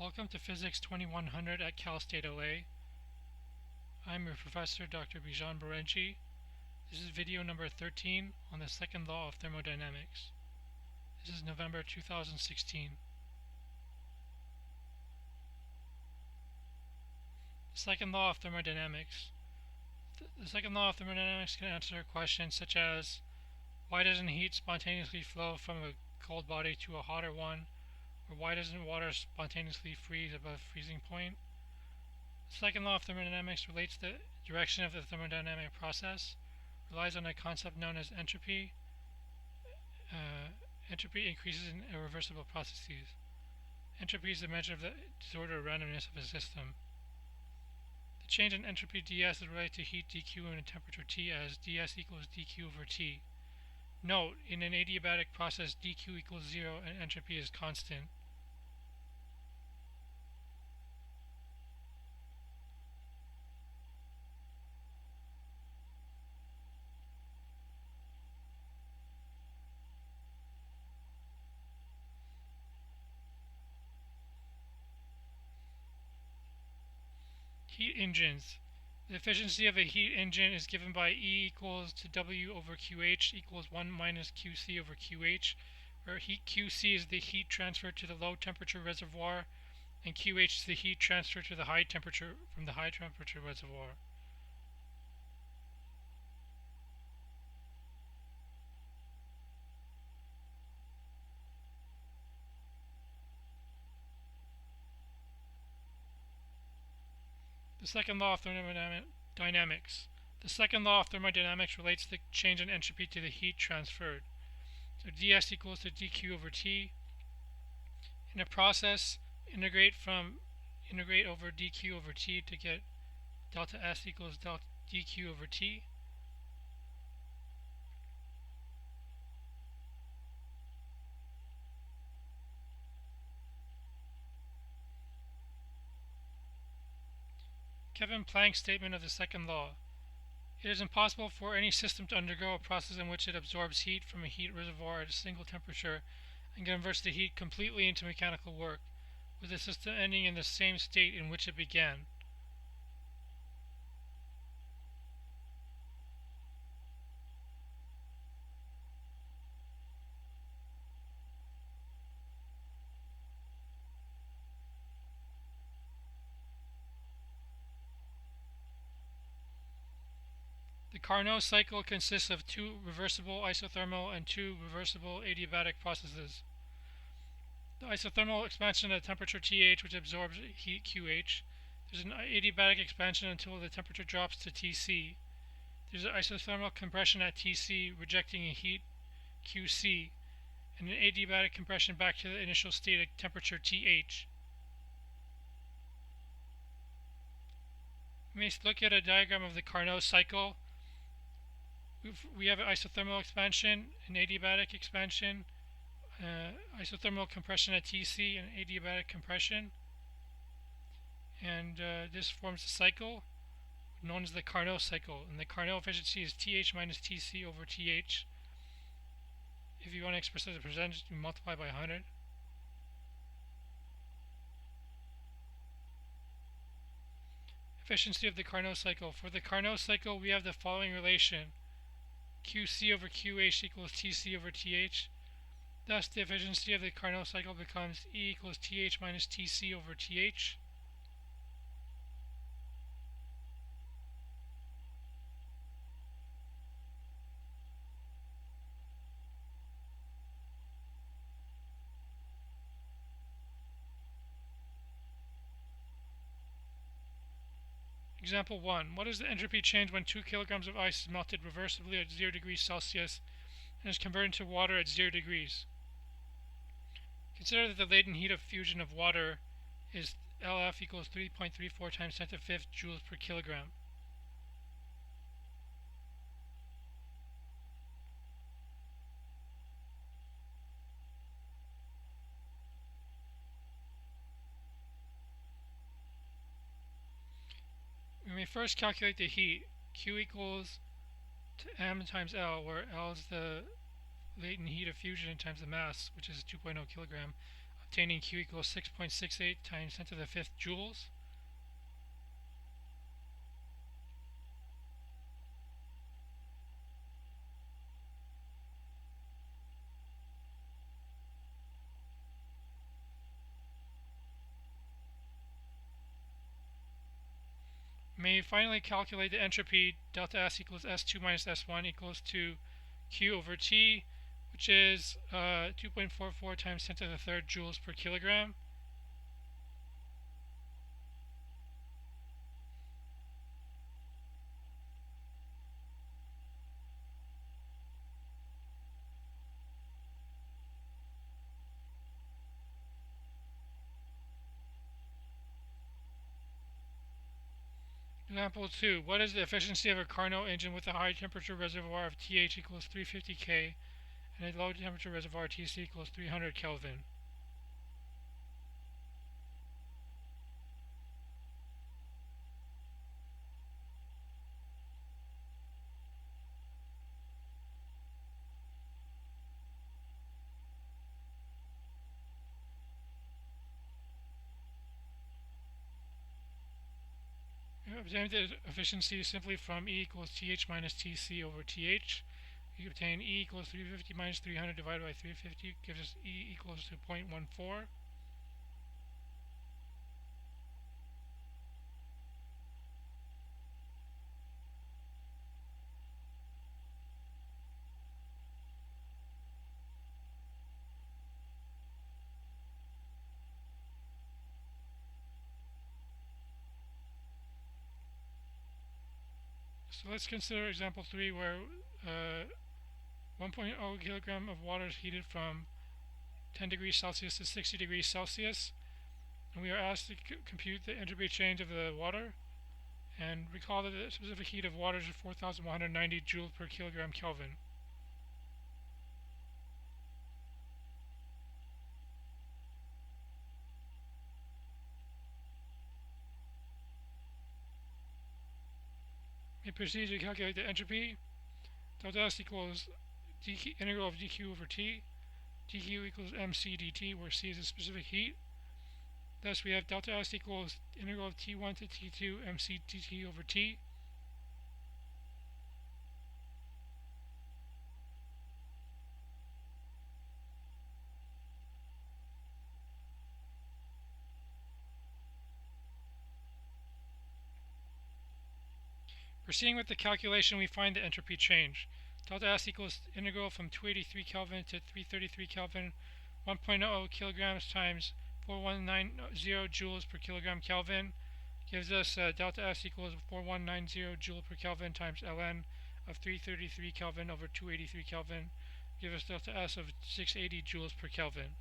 Welcome to Physics 2100 at Cal State LA. I'm your professor, Dr. Bijan Barenci. This is video number 13 on the second law of thermodynamics. This is November 2016. The second law of thermodynamics. The second law of thermodynamics can answer questions such as, why doesn't heat spontaneously flow from a cold body to a hotter one? Or why doesn't water spontaneously freeze above freezing point? The second law of thermodynamics relates the direction of the thermodynamic process, relies on a concept known as entropy. Entropy increases in irreversible processes. Entropy is the measure of the disorder or randomness of a system. The change in entropy ds is related to heat dq and temperature T as ds equals dq over T. Note, in an adiabatic process, dq equals 0 and entropy is constant. Heat engines. The efficiency of a heat engine is given by E equals to W over QH equals 1 minus QC over QH, where QC is the heat transferred to the low temperature reservoir and QH is the heat transferred to the high temperature from the high temperature reservoir. The second law of thermodynamics. The second law of thermodynamics relates the change in entropy to the heat transferred. So ds equals to dq over T. In a process, integrate over dq over T to get delta S equals delta dq over T. Kevin Planck's statement of the second law. It is impossible for any system to undergo a process in which it absorbs heat from a heat reservoir at a single temperature and converts the heat completely into mechanical work, with the system ending in the same state in which it began. The Carnot cycle consists of 2 reversible isothermal and 2 reversible adiabatic processes. The isothermal expansion at temperature Th, which absorbs heat QH. There's an adiabatic expansion until the temperature drops to Tc. There's an isothermal compression at Tc, rejecting a heat Qc, and an adiabatic compression back to the initial state at temperature Th. We may look at a diagram of the Carnot cycle. We have an isothermal expansion, an adiabatic expansion, isothermal compression at Tc, and adiabatic compression. And this forms a cycle known as the Carnot cycle. And the Carnot efficiency is Th minus Tc over Th. If you want to express it as a percentage, you multiply by 100. Efficiency of the Carnot cycle. For the Carnot cycle, we have the following relation. Qc over QH equals Tc over Th. Thus, the efficiency of the Carnot cycle becomes E equals Th minus Tc over Th. Example 1. What is the entropy change when 2 kilograms of ice is melted reversibly at 0 degrees Celsius and is converted to water at 0 degrees? Consider that the latent heat of fusion of water is LF equals 3.34 times 10 to the 5th joules per kilogram. We may first calculate the heat. Q equals to m times L, where L is the latent heat of fusion times the mass, which is 2.0 kilogram, of obtaining Q equals 6.68 times 10 to the 5th joules. May finally calculate the entropy delta S equals S2 minus S1 equals to Q over T, which is 2.44 times 10 to the 3rd joules per kilogram. Example 2. What is the efficiency of a Carnot engine with a high temperature reservoir of TH equals 350 K and a low temperature reservoir TC equals 300 Kelvin? Obtain the efficiency simply from E equals TH minus TC over TH. You obtain E equals 350 minus 300 divided by 350 gives us E equals to 0.14. So let's consider example 3 where 1.0 kilogram of water is heated from 10 degrees Celsius to 60 degrees Celsius, and we are asked to compute the entropy change of the water. And recall that the specific heat of water is 4,190 joules per kilogram Kelvin. We proceed to calculate the entropy. Delta S equals integral of dq over t. dq equals mc dt, where c is the specific heat. Thus we have delta S equals integral of t1 to t2 mc dt over t. Proceeding with the calculation, we find the entropy change. Delta S equals integral from 283 Kelvin to 333 Kelvin, 1.0 kilograms times 4190 joules per kilogram Kelvin gives us delta S equals 4190 joule per Kelvin times ln of 333 Kelvin over 283 Kelvin, gives us delta S of 680 joules per Kelvin.